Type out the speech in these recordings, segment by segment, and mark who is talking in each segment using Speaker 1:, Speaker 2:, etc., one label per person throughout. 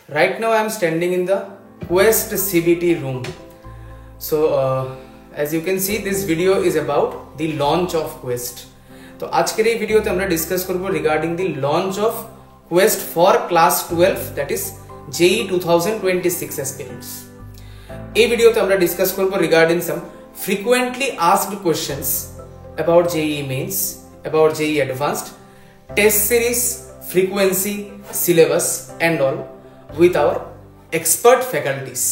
Speaker 1: Right now I am standing in the Quest CBT room. So as you can see, this video is about the launch of Quest. तो आज के video ते हमरा discuss करबो regarding the launch of Quest for class 12, that is JEE 2026 aspirants. এই ভিডিওতে আমরা discuss করব regarding some frequently asked questions about JEE mains, about JEE advanced, test series, frequency, syllabus and all with our expert faculties.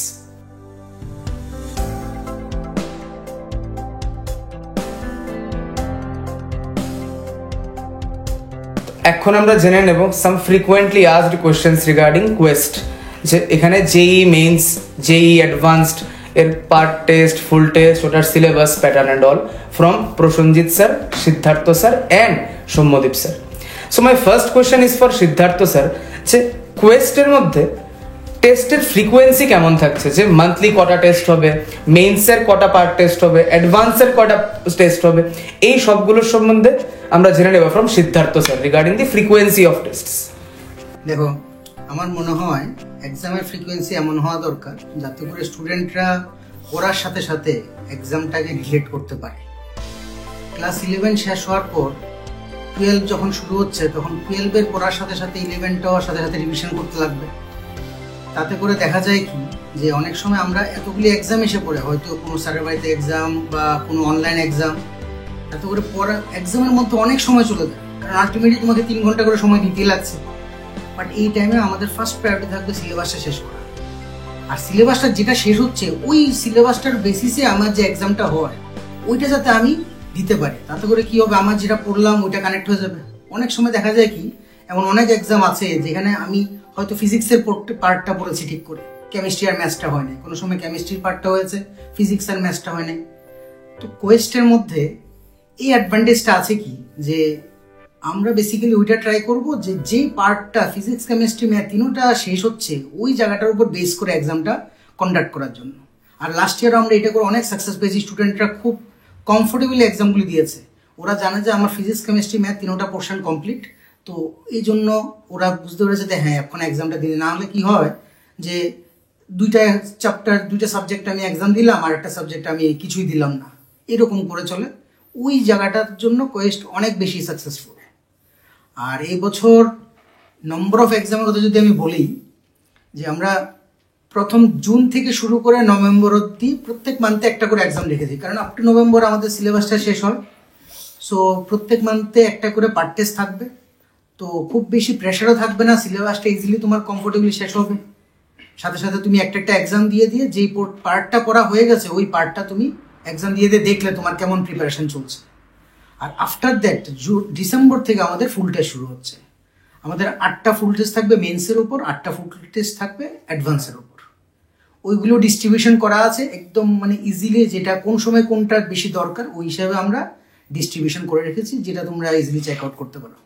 Speaker 1: এখন আমরা জেনে নেব some frequently asked questions regarding Quest. যে এখানে JEE mains, JEE advanced এর part test, full test, ওটার syllabus, pattern and all from Prosenjit sir, Siddharth sir and Soumyadip sir. So my first question is for Siddharth sir. যে কোয়েস্টের মধ্যে টেস্টের frequency কেমন থাকছে, যে মান্থলি কটা টেস্ট হবে, মেইনসের কটা পার্ট টেস্ট হবে, অ্যাডভান্সের কটা টেস্ট হবে, এই সবগুলোর সম্বন্ধে আমরা জেনে নেব from Siddharth sir regarding the frequency of tests.
Speaker 2: দেখো, আমার মনে হয় এক্সামের ফ্রিকোয়েন্সি এমন হওয়া দরকার যাতে করে স্টুডেন্টরা পড়ার সাথে সাথে এক্সামটাকে রিলেট করতে পারে। ক্লাস 11 শেষ হওয়ার পর 12 যখন শুরু হচ্ছে তখন 12-এর পড়ার সাথে সাথে 11টাও সাথে সাথে রিভিশন করতে লাগবে। তাতে করে দেখা যায় কি যে অনেক সময় আমরা এতগুলি এক্সাম এসে পড়ে, হয়তো কোনো স্যারের বাড়িতে এক্সাম বা কোনো অনলাইন এক্সাম, এত করে পড়া এক্সামের মধ্যে অনেক সময় চলে যায়, কারণ আলটিমেটলি তোমাকে 3 ঘন্টা করে সময় দিতে লাগছে। বাট এই টাইমে আমাদের ফার্স্ট প্রায়োরিটি থাকবে সিলেবাসটা শেষ করা। আর সিলেবাসটা যেটা শেষ হচ্ছে ওই সিলেবাসটার বেসিসে আমার যে এক্সামটা হয় ওইটা যাতে আমি দিতে পারি, তাতে করে কি হবে, আমার যেটা পড়লাম ওইটা কানেক্ট হয়ে যাবে। অনেক সময় দেখা যায় কি, এমন অনেক এক্সাম আছে যেখানে আমি হয়তো ফিজিক্সের পার্টটা পড়েছি ঠিক করে, কেমিস্ট্রি আর ম্যাথসটা হয় না, কোনো সময় কেমিস্ট্রির পার্টটা হয়েছে, ফিজিক্স আর ম্যাথসটা হয় না। তো কোয়েস্টের মধ্যে এই অ্যাডভান্টেজটা আছে কি যে আমরা বেসিক্যালি ওইটা ট্রাই করবো যে যেই পার্টটা ফিজিক্স, কেমিস্ট্রি, ম্যাথ তিনটা শেষ হচ্ছে ওই জায়গাটার উপর বেস করে এক্সামটা কন্ডাক্ট করার জন্য। আর লাস্ট ইয়ারও আমরা এটা করে অনেক সাকসেস পেয়েছি, স্টুডেন্টরা খুব কমফোর্টেবলি এক্সামগুলি দিয়েছে। ওরা জানে যে আমার ফিজিক্স, কেমিস্ট্রি, ম্যাথ তিনটা পোর্শন কমপ্লিট, তো এই জন্য ওরা বুঝতে পেরেছে যে হ্যাঁ এখন এক্সামটা দিলে, না হলে কি হয় যে দুইটা সাবজেক্ট আমি এক্সাম দিলাম আর একটা সাবজেক্ট আমি কিছুই দিলাম না, এরকম করে চলে। ওই জায়গাটার জন্য কোয়েস্ট অনেক বেশি সাকসেসফুল। আর এই বছর নম্বর অফ এক্সামের কথা যদি আমি বলি, যে আমরা প্রথম জুন থেকে শুরু করে নভেম্বর অবধি প্রত্যেক মান্থে একটা করে এক্সাম রেখেছি, কারণ আপ টু নভেম্বর আমাদের সিলেবাসটা শেষ হয়। সো প্রত্যেক মান্থে একটা করে পার্ট টেস্ট থাকবে, তো খুব বেশি প্রেশারও থাকবে না, সিলেবাসটা ইজিলি তোমার কমফোর্টেবলি শেষ হবে। সাথে সাথে তুমি একটা এক্সাম দিয়ে যেই পার্টটা পড়া হয়ে গেছে ওই পার্টটা তুমি এক্সাম দিয়ে দেখলে তোমার কেমন প্রিপারেশন চলছে। আর আফটার দ্যাট ডিসেম্বর থেকে আমাদের ফুল টেস্ট শুরু হচ্ছে। আমাদের 8টা ফুল টেস্ট থাকবে মেন্সের উপর, 8টা ফুল টেস্ট থাকবে অ্যাডভান্সের উপর। ওইগুলো ডিস্ট্রিবিউশন করা আছে একদম মানে ইজিলি, যেটা কোন সময় কোনটা বেশি দরকার ওই হিসাবে আমরা ডিস্ট্রিবিউশন করে রেখেছি, যেটা তোমরা ইজিলি চেক আউট করতে পারো।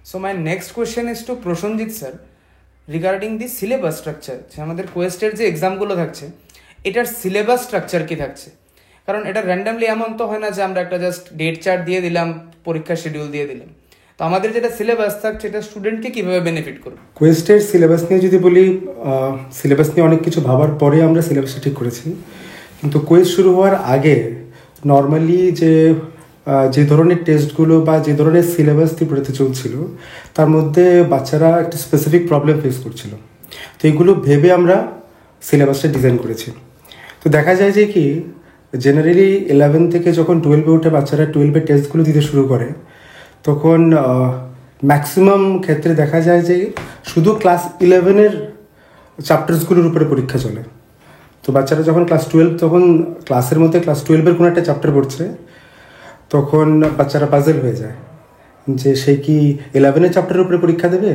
Speaker 1: So my next question is to Prosenjit sir regarding the syllabus structure. যে আমাদের কোয়েস্টের যে এক্সামগুলো থাকছে এটার সিলেবাস স্ট্রাকচার কি থাকছে, কারণ এটা র্যান্ডামলি এমন তো হয় না যে আমরা একটা জাস্ট ডেট চার্ট দিয়ে দিলাম, পরীক্ষার শিডিউল দিয়ে দিলাম। তো আমাদের যেটা সিলেবাস থাকছে এটা স্টুডেন্টকে কিভাবে বেনিফিট করবে?
Speaker 3: কোয়েস্টের সিলেবাস নিয়ে যদি বলি, সিলেবাস নিয়ে অনেক কিছু ভাবার পরে আমরা সিলেবাসটা ঠিক করেছি, কিন্তু কোয়েস্ট শুরু হওয়ার আগে নর্মালি যে ধরনের টেস্টগুলো বা যে ধরনের সিলেবাস ত্রিপুরাতে চলছিল তার মধ্যে বাচ্চারা একটা স্পেসিফিক প্রবলেম ফেস করছিল। তো এইগুলো ভেবে আমরা সিলেবাসটা ডিজাইন করেছি। তো দেখা যায় যে কি জেনারেলি 11 থেকে যখন 12-এ উঠে বাচ্চারা 12-এর টেস্টগুলো দিতে শুরু করে তখন ম্যাক্সিমাম ক্ষেত্রে দেখা যায় যে শুধু ক্লাস 11-এর চ্যাপ্টার্সগুলোর উপরে পরীক্ষা চলে। তো বাচ্চারা যখন ক্লাস 12, তখন ক্লাসের মধ্যে ক্লাস 12-এর কোনো একটা চ্যাপ্টার পড়ছে, তখন বাচ্চারা পাজল হয়ে যায় যে সে কি 11-এর চ্যাপ্টারের উপরে পরীক্ষা দেবে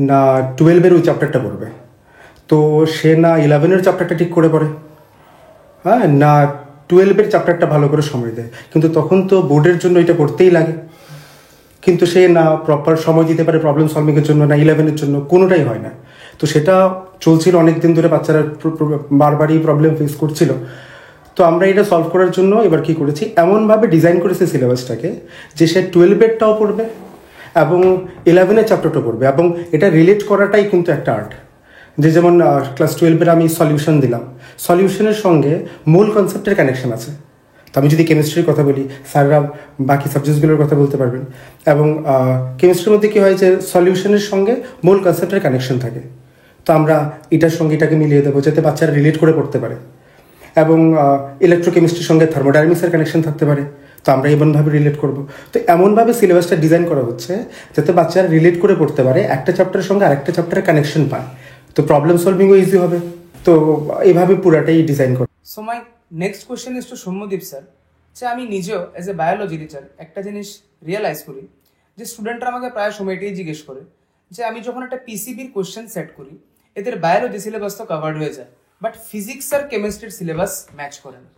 Speaker 3: না 12-এর ওই চ্যাপ্টারটা পড়বে। তো সে না 11-এর চ্যাপ্টারটা ঠিক করে পড়ে, হ্যাঁ, না 12-এর চ্যাপ্টারটা ভালো করে সময় দেয়, কিন্তু তখন তো বোর্ডের জন্য এটা পড়তেই লাগে, কিন্তু সে না প্রপার সময় দিতে পারে প্রবলেম সলভিংয়ের জন্য, না 11-এর জন্য, কোনোটাই হয় না। তো সেটা চলছিল অনেক দিন ধরে, বাচ্চারা বারবারই প্রবলেম ফেস করছিল। তো আমরা এটা সলভ করার জন্য এবার কি করেছি, এমনভাবে ডিজাইন করেছি সিলেবাসটাকে যে সে 12-এরটাও পড়বে এবং 11-এর চ্যাপ্টারটাও পড়বে, এবং এটা রিলেট করাটাই কিন্তু একটা আর্ট। যেমন ক্লাস 12-এর আমি সলিউশন দিলাম, সলিউশনের সঙ্গে মূল কনসেপ্টের কানেকশন আছে। তো আমি যদি কেমিস্ট্রির কথা বলি, স্যাররা বাকি সাবজেক্টসগুলোর কথা বলতে পারবেন। এবং কেমিস্ট্রির মধ্যে কী হয় যে সলিউশনের সঙ্গে মূল কনসেপ্টের কানেকশন থাকে, তো আমরা এটার সঙ্গে এটাকে মিলিয়ে দেবো যাতে বাচ্চারা রিলেট করে পড়তে পারে। এবং ইলেকট্রোকেমিস্ট্রির সঙ্গে থার্মোডাইনামিক্সের কানেকশন থাকতে পারে, তো আমরা এমনভাবে রিলেট করব। তো এমনভাবে সিলেবাসটা ডিজাইন করা হচ্ছে যাতে বাচ্চারা রিলেট করে পড়তে পারে, একটা চ্যাপ্টারের সঙ্গে আরেকটা চ্যাপ্টারের কানেকশন পায়, তো প্রবলেম সলভিংও ইজি হবে। তো এইভাবে পুরাটাই ডিজাইন করা।
Speaker 1: So my next question is to Soumyadeep sir, যে আমি নিজেও অ্যাজ এ বায়োলজি টিচার একটা জিনিস রিয়েলাইজ করি যে স্টুডেন্টরা আমাকে প্রায় সময় এটাই জিজ্ঞেস করে যে আমি যখন একটা পিসিবির কোয়েশ্চেন সেট করি, এদের বায়োলজি সিলেবাস তো কভার্ড হয়ে যায়, বাট ফিজিক্স আর কেমিস্ট্রির সিলেবাস ম্যাচ করে না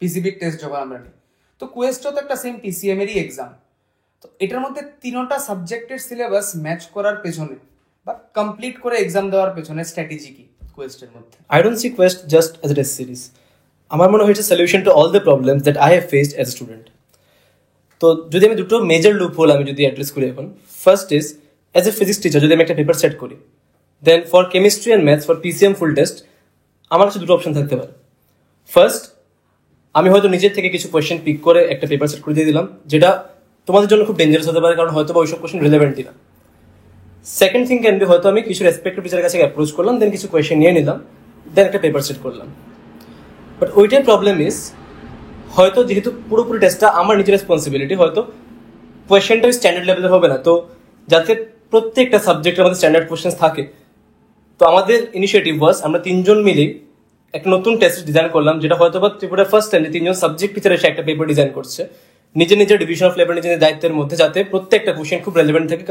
Speaker 1: পিসিবির টেস্ট যখন আমরা নিই। তো কোয়েস্টও তো একটা সেম পিসিএম এরই এক্সাম, তো এটার মধ্যে তিনটা সাবজেক্টের সিলেবাস ম্যাচ করার পেছনে বা কমপ্লিট করে এক্সাম দেওয়ার পেছনে স্ট্র্যাটেজি কি কোয়েস্টের মধ্যে?
Speaker 4: I don't see Quest just as a test series. আমার মনে হয় solution to all the problems that I have faced as a student. তো যদি আমি দুটো মেজর লুপ হোল আমি যদি অ্যাড্রেস করি এখন, first is as a physics teacher যদি আমি একটা পেপার সেট করি, then for chemistry and maths for PCM full test আমার কাছে দুটো অপশন থাকতে পারে। ফার্স্ট, আমি হয়তো নিজের থেকে কিছু কোয়েশ্চেন পিক করে একটা পেপার সেট করে দিয়ে দিলাম, যেটা তোমাদের জন্য খুব ডেঞ্জারাস হতে পারে, কারণ হয়তো বা ওইসব কোয়েশ্চেন রিলেভেন্টই না। সেকেন্ড থিং ক্যান বি, হয়তো আমি কিছু রেসপেক্টিভ টিচারের কাছে অ্যাপ্রোচ করলাম, দেন কিছু কোয়েশ্চেন নিয়ে নিলাম, দেন একটা পেপার সেট করলাম। বাট ওইটাই প্রবলেম ইজ, হয়তো যেহেতু পুরোপুরি টেস্টটা আমার নিজের রেসপন্সিবিলিটি, হয়তো কোয়েশ্চেনটা স্ট্যান্ডার্ড লেভেলের হবে না, তো যাতে প্রত্যেকটা সাবজেক্টের আমাদের স্ট্যান্ডার্ড কোয়েশ্চেন থাকে, তো আমাদের ইনিশিয়েটিভ ওয়াজ আমরা তিনজন মিলেই একটা নতুন টেস্ট ডিজাইন করলাম, যেটা হয়তো বা ত্রিপুরা ফার্স্ট টাইম তিনজন সাবজেক্ট টিচার এসে একটা পেপার ডিজাইন করছে নিজের নিজের ডিভিশন অফ লেবার, নিজের দায়িত্বের মধ্যে, যাতে প্রত্যেকটা কোয়েশ্চেন খুব রেলেভেন্ট থাকে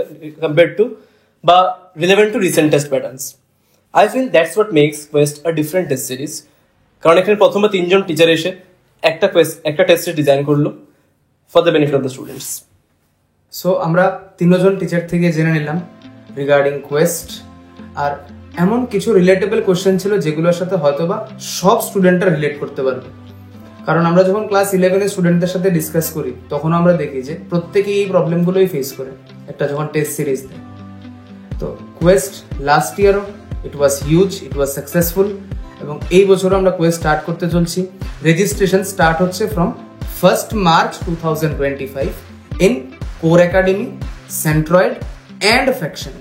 Speaker 4: কম্পেয়ার টু বা relevant to recent test patterns. I feel that's what makes Quest a different test series, কারণ এখানে প্রথমে তিনজন টিচার এসে একটা টেস্টের ডিজাইন করলো for the benefit of the students.
Speaker 1: So আমরা তিনজন টিচার থেকে জেনে নিলাম রিগার্ডিং কোয়েস্ট, আর এমন কিছু রিলেটেবল কোয়েশ্চেন ছিল যেগুলোর সাথে হয়তোবা সব স্টুডেন্টরা রিলেট করতে পারবে, কারণ আমরা যখন ক্লাস 11-এর স্টুডেন্টদের সাথে ডিসকাস করি তখন আমরা দেখি যে প্রত্যেকেই এই প্রবলেমগুলোই ফেস করে একটা যখন টেস্ট সিরিজ দেয়। তো কোয়েস্ট লাস্ট ইয়ারও it was huge, it was successful, এবং এই বছরও আমরা কোয়েস্ট স্টার্ট করতে চলছি। রেজিস্ট্রেশন স্টার্ট হচ্ছে from 1st March 2025 in Core Academy, Centroid and fraction.